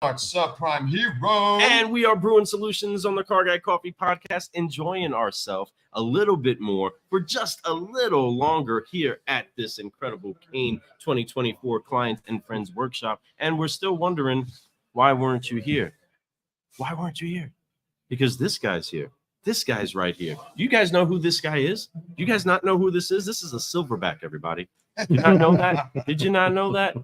Subprime Hero. And we are Brewing Solutions on the Car Guy Coffee Podcast, enjoying ourselves a little bit more for just a little longer here at this incredible Kain 2024 Clients and Friends Workshop. And we're still wondering, why weren't you here? Why weren't you here? Because this guy's here. This guy's right here. Do you guys know who this guy is? Do you guys not know who this is? This is a silverback, everybody. Did you not know that? Did you not know that?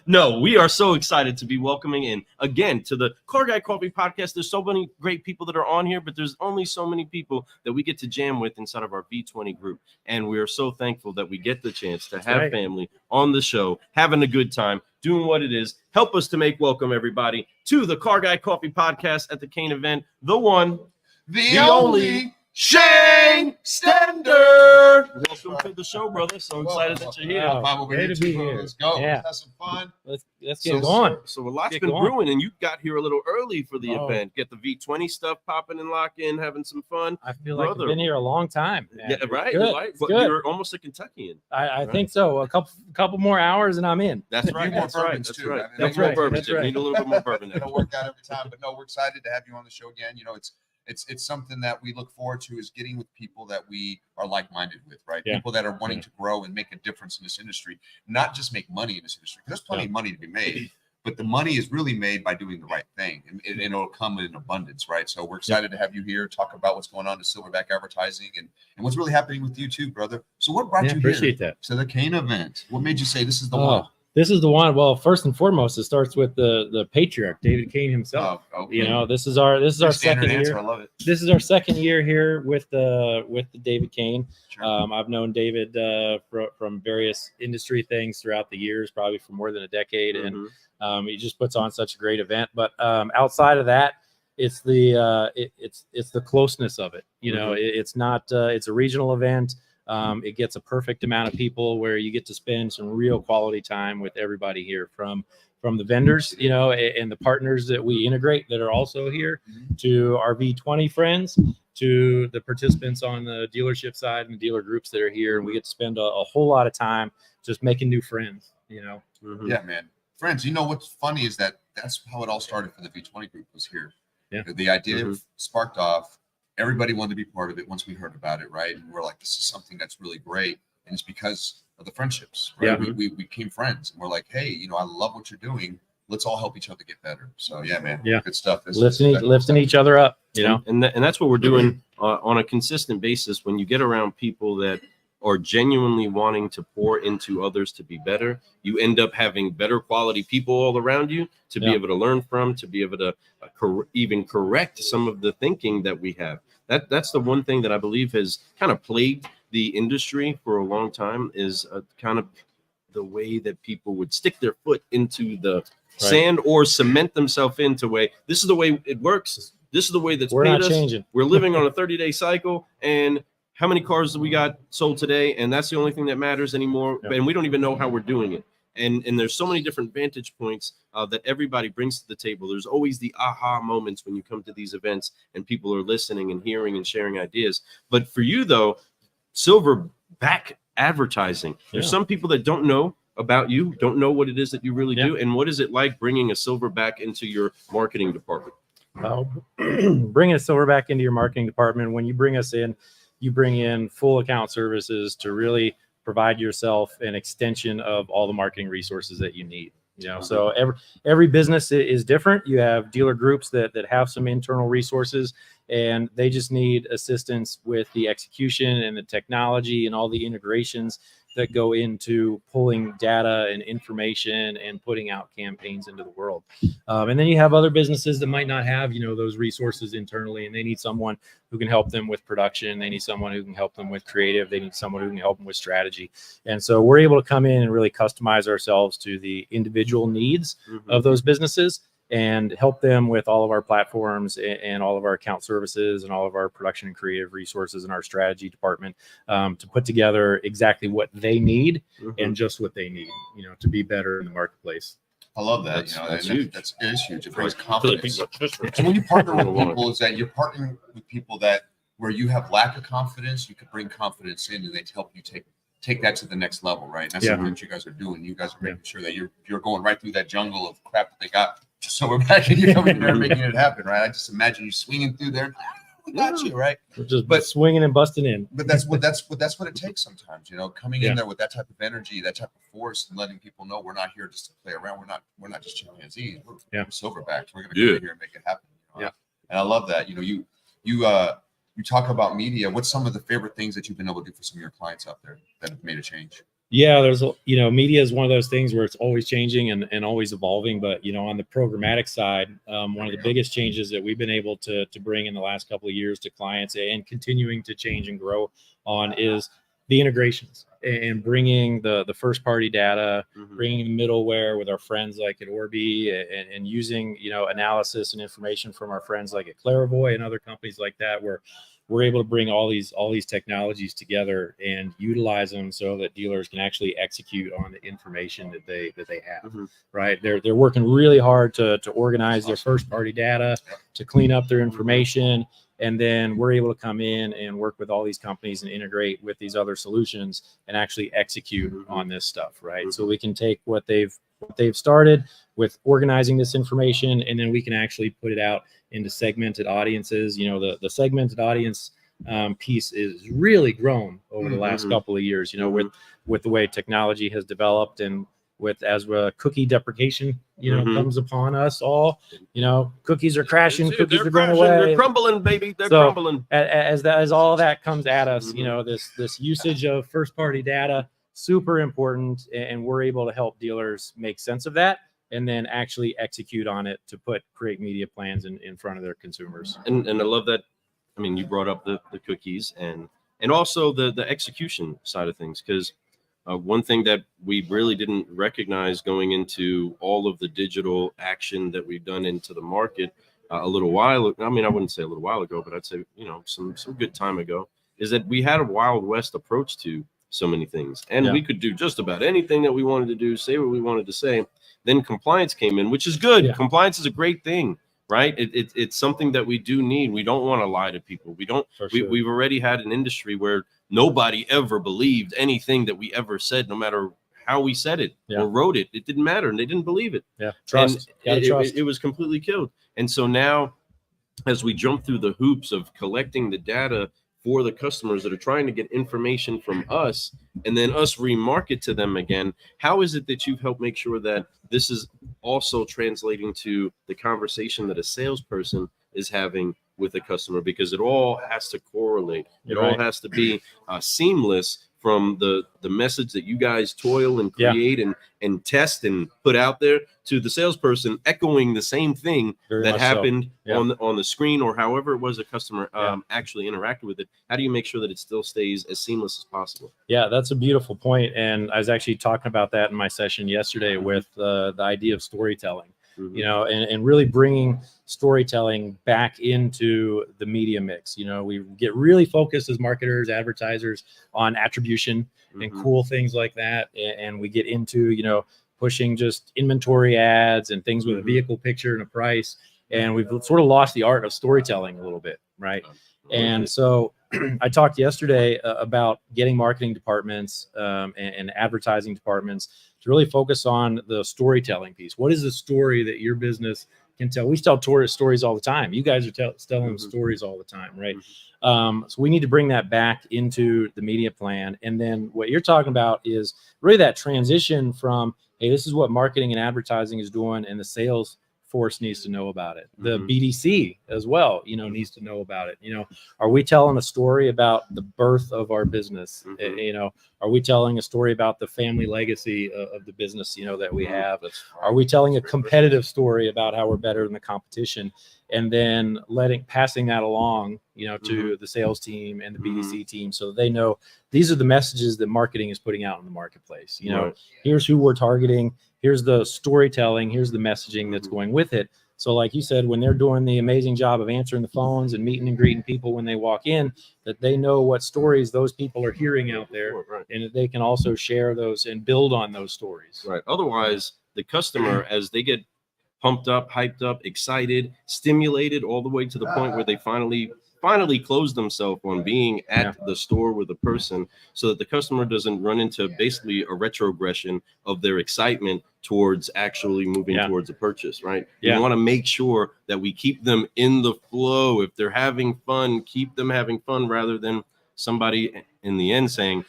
No, we are so excited to be welcoming in again to the Car Guy Coffee Podcast. There's so many great people that are on here, but there's only so many people that we get to jam with inside of our V20 group. And we are so thankful that we get the chance to have family on the show, having a good time, doing what it is. Help us to make welcome everybody to the Car Guy Coffee Podcast at the Kain event. The one, the only Shane Stender. Welcome to the show, brother. So excited that you're here. Wow. Great to be here. Let's go. Yeah. Let's have some fun. Let's get going. So a lot's been brewing, and you got here a little early for the event. Get the V20 stuff popping and lock in, having some fun. I feel like I've been here a long time. Yeah, right. Good. Right. But good. You're almost a Kentuckian. I think so. A couple more hours and I'm in. That's right. That's right. That's right. That's More right. bourbon. That's right. Need a little bit more bourbon. It'll work out every time. But no, we're excited to have you on the show again. You know, it's something that we look forward to, is getting with people that we are like-minded with, right? Yeah. People that are wanting to grow and make a difference in this industry, not just make money in this industry. There's plenty of money to be made, but the money is really made by doing the right thing, and it'll come in abundance, right? So we're excited to have you here, talk about what's going on in SilverBack advertising and what's really happening with you too, brother. So what brought you appreciate here that. to the Kain event? What made you say this is the one? This is the one. Well, first and foremost, it starts with the patriarch, David Kain himself. Oh, okay. You know, this is our second answer. year. I love it. This is our second year here with the David Kain. Sure. I've known David from various industry things throughout the years, probably for more than a decade, and he just puts on such a great event. But outside of that, it's the closeness of it. You know, it's not it's a regional event. It gets a perfect amount of people where you get to spend some real quality time with everybody here, from the vendors, you know, and the partners that we integrate that are also here, to our V20 friends, to the participants on the dealership side and the dealer groups that are here. And we get to spend a whole lot of time just making new friends, you know. Yeah, man. Friends, you know what's funny is that's how it all started for the V20 group, was here. Yeah. The idea sparked off. Everybody wanted to be part of it once we heard about it, right? And we're like, this is something that's really great. And it's because of the friendships, right? Yeah. We became friends. And we're like, hey, you know, I love what you're doing. Let's all help each other get better. So, yeah, man. Yeah. Good stuff. Lifting each other up, you know. And that's what we're doing on a consistent basis. When you get around people that are genuinely wanting to pour into others to be better, you end up having better quality people all around you to be able to learn from, to be able to even correct some of the thinking that we have. That's the one thing that I believe has kind of plagued the industry for a long time, is kind of the way that people would stick their foot into the sand or cement themselves into way. This is the way it works. This is the way that's We're paid not us. changing. We're living on a 30-day cycle, and how many cars do we got sold today? And that's the only thing that matters anymore. Yep. And we don't even know how we're doing it. And there's so many different vantage points that everybody brings to the table. There's always the aha moments when you come to these events and people are listening and hearing and sharing ideas. But for you, though, SilverBack advertising, there's some people that don't know about you, don't know what it is that you really do. And what is it like bringing a SilverBack into your marketing department? Bringing a SilverBack into your marketing department, when you bring us in, you bring in full account services to really provide yourself an extension of all the marketing resources that you need. You know, so every business is different. You have dealer groups that have some internal resources, and they just need assistance with the execution and the technology and all the integrations that go into pulling data and information and putting out campaigns into the world. And then you have other businesses that might not have, you know, those resources internally, and they need someone who can help them with production. They need someone who can help them with creative. They need someone who can help them with strategy. And so we're able to come in and really customize ourselves to the individual needs of those businesses and help them with all of our platforms and all of our account services and all of our production and creative resources in our strategy department to put together exactly what they need and just what they need, you know, to be better in the marketplace. I love that. That's huge. It is huge. It brings confidence. And when you partner with people, is that you're partnering with people that where you have lack of confidence, you could bring confidence in, and they help you take that to the next level, right? And that's something that you guys are doing. You guys are making sure that you're going right through that jungle of crap that they got to SilverBack and you're coming in there and making it happen, right? I just imagine you swinging through there. We got you, right? We're just But- swinging and busting in. But that's what it takes sometimes, you know, coming Yeah. in there with that type of energy, that type of force, and letting people know we're not here just to play around. We're not just chimpanzees. We're Silverbacks. We're gonna come in here and make it happen. You know? Yeah. And I love that. You know, you talk about media. What's some of the favorite things that you've been able to do for some of your clients out there that have made a change? Yeah, there's, you know, media is one of those things where it's always changing and always evolving. But, you know, on the programmatic side, one of the biggest changes that we've been able to bring in the last couple of years to clients and continuing to change and grow on is the integrations and bringing the first party data, bringing the middleware with our friends like at Orbi and using, you know, analysis and information from our friends like at Clarivoy and other companies like that, where we're able to bring all these technologies together and utilize them so that dealers can actually execute on the information that they have. Right? They're working really hard to organize their first party data, to clean up their information, and then we're able to come in and work with all these companies and integrate with these other solutions and actually execute on this stuff. Right? So we can take what they've started with organizing this information, and then we can actually put it out into segmented audiences. You know, the segmented audience piece is really grown over the last couple of years, you know, with the way technology has developed and with as cookie deprecation, you know, comes upon us all, you know, cookies are crashing, cookies are going away. They're crumbling, baby. They're crumbling. As all of that comes at us, you know, this usage of first party data, super important. And we're able to help dealers make sense of that and then actually execute on it to create media plans in front of their consumers. And I love that. I mean, you brought up the cookies and also the execution side of things, because one thing that we really didn't recognize going into all of the digital action that we've done into the market a little while. I mean, I wouldn't say a little while ago, but I'd say, you know, some good time ago, is that we had a Wild West approach to so many things, and we could do just about anything that we wanted to do, say what we wanted to say. Then compliance came in, which is good. Yeah. Compliance is a great thing, right? It's something that we do need. We don't want to lie to people. We don't. We've already had an industry where nobody ever believed anything that we ever said, no matter how we said it or wrote it. It didn't matter, and they didn't believe it. Yeah, trust. It was completely killed. And so now, as we jump through the hoops of collecting the data for the customers that are trying to get information from us and then us remarket to them again, how is it that you've helped make sure that this is also translating to the conversation that a salesperson is having with a customer? Because it all has to correlate. It all has to be seamless from the message that you guys toil and create and test and put out there to the salesperson echoing the same thing that happened on the screen, or however it was a customer actually interacted with it. How do you make sure that it still stays as seamless as possible? Yeah, that's a beautiful point. And I was actually talking about that in my session yesterday with the idea of storytelling. You know, and really bringing storytelling back into the media mix. You know, we get really focused as marketers, advertisers on attribution and cool things like that. And we get into, you know, pushing just inventory ads and things with a vehicle picture and a price. And we've sort of lost the art of storytelling a little bit, right? And so I talked yesterday about getting marketing departments and advertising departments to really focus on the storytelling piece. What is the story that your business can tell? We tell stories all the time. You guys are telling stories all the time, right? So we need to bring that back into the media plan. And then what you're talking about is really that transition from, hey, this is what marketing and advertising is doing, and the sales force needs to know about it. The BDC as well, you know, needs to know about it. You know, are we telling a story about the birth of our business? You know, are we telling a story about the family legacy of the business, you know, that we have? Are we telling a competitive story about how we're better than the competition? And then passing that along, you know, to the sales team and the BDC team, so they know these are the messages that marketing is putting out in the marketplace. You know, here's who we're targeting. Here's the storytelling. Here's the messaging that's going with it. So like you said, when they're doing the amazing job of answering the phones and meeting and greeting people when they walk in, that they know what stories those people are hearing out there, and that they can also share those and build on those stories. Right. Otherwise, the customer, as they get pumped up, hyped up, excited, stimulated, all the way to the point where they finally close themselves on being at the store with a person, so that the customer doesn't run into basically a retrogression of their excitement towards actually moving towards a purchase, right? Yeah. We want to make sure that we keep them in the flow. If they're having fun, keep them having fun rather than somebody in the end saying,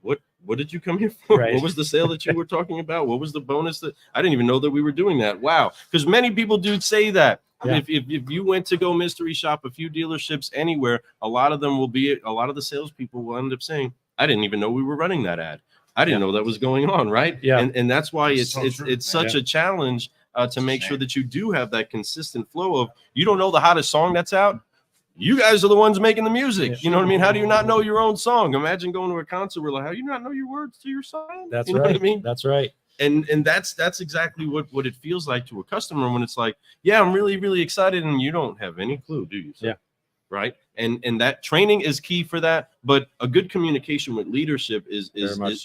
what did you come here for? Right. What was the sale that you were talking about? What was the bonus that I didn't even know that we were doing that? Wow. Because many people do say that. Yeah. If you went to go mystery shop a few dealerships anywhere, a lot of the salespeople will end up saying, I didn't even know we were running that ad. I didn't know that was going on, right? Yeah. And that's why It's so true, it's such a challenge to make sure Shame. that you do have that consistent flow of, you don't know the hottest song that's out. You guys are the ones making the music. Yeah. You know what I mean? How do you not know your own song? Imagine going to a concert where, like, how do you not know your words to your song? That's you know right. what I mean? That's right. And that's exactly what it feels like to a customer when it's like, yeah, I'm really, really excited, and you don't have any clue, do you? Yeah. Right. And that training is key for that. But a good communication with leadership is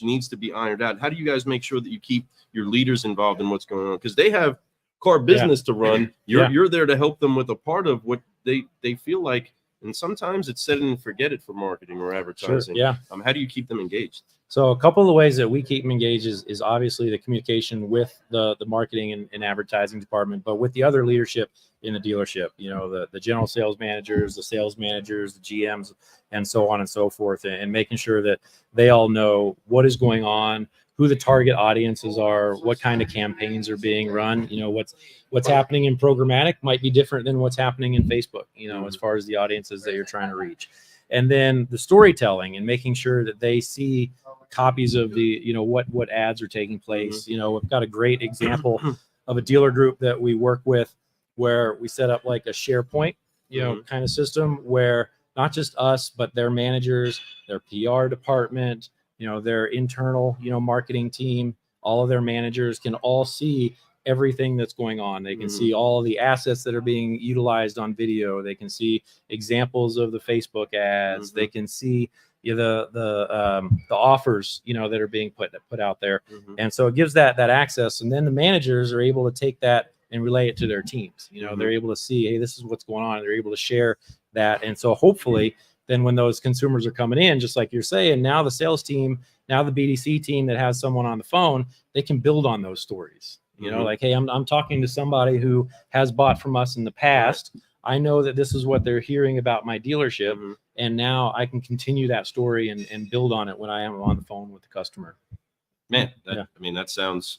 needs to be ironed out. How do you guys make sure that you keep your leaders involved in what's going on? Because they have car business to run. You're there to help them with a part of what they feel like. And sometimes it's set and forget it for marketing or advertising. Sure. Yeah. How do you keep them engaged? So a couple of the ways that we keep them engaged is obviously the communication with the marketing and advertising department, but with the other leadership in the dealership, you know, the general sales managers, the sales managers, the GMs, and so on and so forth, and making sure that they all know what is going on, who the target audiences are, what kind of campaigns are being run. You know, what's happening in programmatic might be different than what's happening in Facebook, you know, as far as the audiences that you're trying to reach. And then the storytelling and making sure that they see copies of the, you know, what ads are taking place. You know, we've got a great example of a dealer group that we work with where we set up like a SharePoint, you know, kind of system where not just us, but their managers, their PR department, you know, their internal, you know, marketing team, all of their managers can all see everything that's going on. They can see all the assets that are being utilized on video. They can see examples of the Facebook ads. They can see the offers, you know, that are being put out there. And so it gives that access. And then the managers are able to take that and relay it to their teams. You know, they're able to see, hey, this is what's going on. They're able to share that. And so hopefully then when those consumers are coming in, just like you're saying, now the sales team, now the BDC team that has someone on the phone, they can build on those stories. You know, like, hey, I'm talking to somebody who has bought from us in the past. I know that this is what they're hearing about my dealership. And now I can continue that story and build on it when I am on the phone with the customer. Man, I mean, that sounds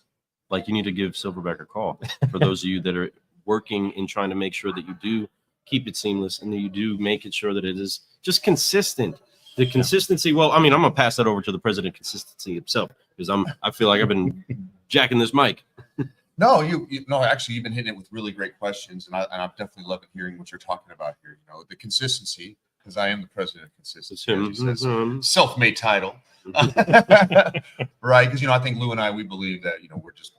like you need to give SilverBack a call for those of you that are working in trying to make sure that you do keep it seamless and that you do make it sure that it is just consistent. The consistency. Well, I mean, I'm gonna pass that over to the president consistency himself because I feel like I've been jacking this mic. No, actually, you've been hitting it with really great questions, and I'm definitely loving hearing what you're talking about here. You know, the consistency, because I am the president of consistency, as you said, self-made title, right? Because I think Lou and I, we believe that we're just,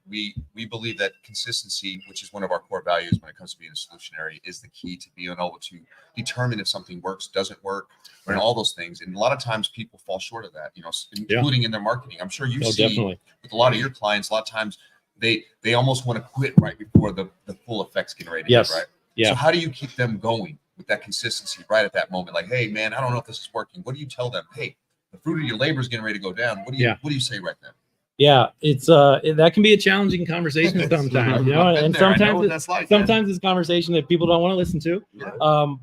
we believe that consistency, which is one of our core values when it comes to being a solutionary, is the key to being able to determine if something works, doesn't work, and all those things. And a lot of times people fall short of that, including in their marketing. I'm sure you see definitely with a lot of your clients, a lot of times they almost want to quit right before the full effects get ready. Yes. Right. Yeah. So how do you keep them going with that consistency right at that moment? Like, hey, man, I don't know if this is working. What do you tell them? Hey, the fruit of your labor is getting ready to go down. What do you say right then? Yeah, it's that can be a challenging conversation sometimes, and sometimes it's a conversation that people don't want to listen to.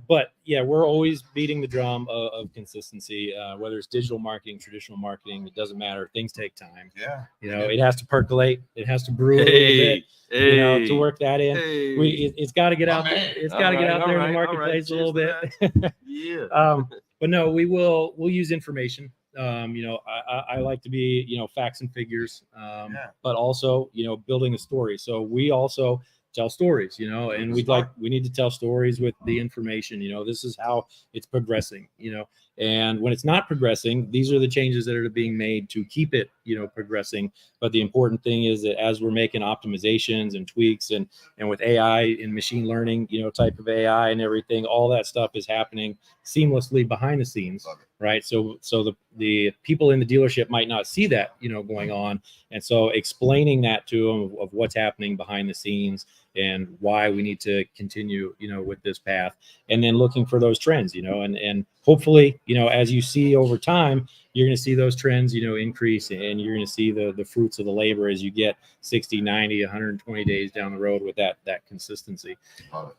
But yeah, we're always beating the drum of consistency, whether it's digital marketing, traditional marketing, it doesn't matter. Things take time. Yeah. It has to percolate, it has to brew a little bit, to work that in. It's got to get out there. It's got to get out there in the marketplace a little bit. But no, we'll use information. I like to be, facts and figures, but also, building a story. So we also tell stories, and we need to tell stories with the information, this is how it's progressing, and when it's not progressing, these are the changes that are being made to keep it, progressing. But the important thing is that as we're making optimizations and tweaks and with AI and machine learning, type of AI and everything, all that stuff is happening seamlessly behind the scenes. Right. So the people in the dealership might not see that, going on. And so explaining that to them of what's happening behind the scenes and why we need to continue, with this path, and then looking for those trends, and hopefully, as you see over time, you're going to see those trends, increase, and you're going to see the fruits of the labor as you get 60, 90, 120 days down the road with that consistency.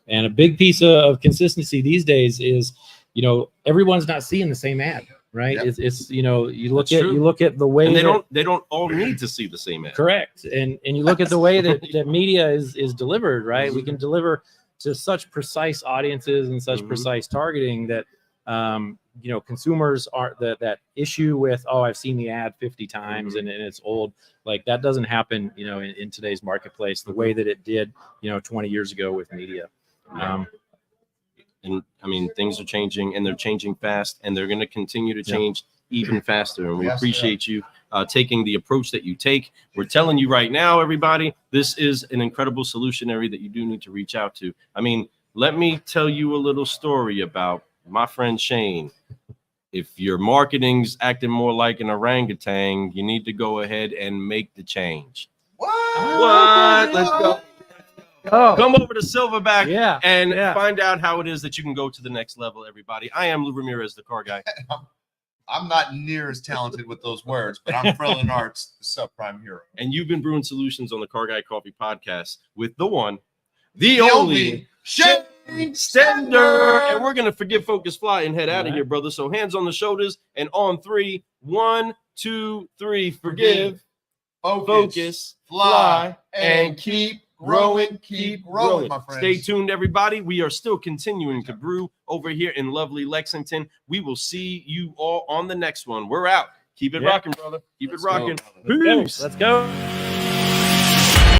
And a big piece of consistency these days is, everyone's not seeing the same ad, right? Yep. It's you look at the way, and they don't all need to see the same ad. Correct. And you look at the way that media is delivered, right? We can deliver to such precise audiences and such precise targeting that consumers aren't that issue with, I've seen the ad 50 times and it's old. Like, that doesn't happen, in today's marketplace the way that it did, 20 years ago with media. And I mean, things are changing, and they're changing fast, and they're going to continue to change even faster. And we appreciate you taking the approach that you take. We're telling you right now, everybody, this is an incredible solution area that you do need to reach out to. I mean, let me tell you a little story about my friend Shane. If your marketing's acting more like an orangutan, you need to go ahead and make the change. What? Let's go. Come over to SilverBack and find out how it is that you can go to the next level, everybody. I am Lou Ramirez, the car guy. I'm not near as talented with those words, but I'm Frelin Arts, the subprime hero. And you've been brewing solutions on the Car Guy Coffee podcast with the one, the only Shane Stender. And we're going to forget Focus Fly and head out of here, brother. So hands on the shoulders, and on 3, 1, 2, 3, forgive, focus, fly, and keep growing, my friends. Stay tuned, everybody. We are still continuing to brew over here in lovely Lexington. We will see you all on the next one. We're out. Keep it rocking, brother. Keep it rocking. Peace. Let's go.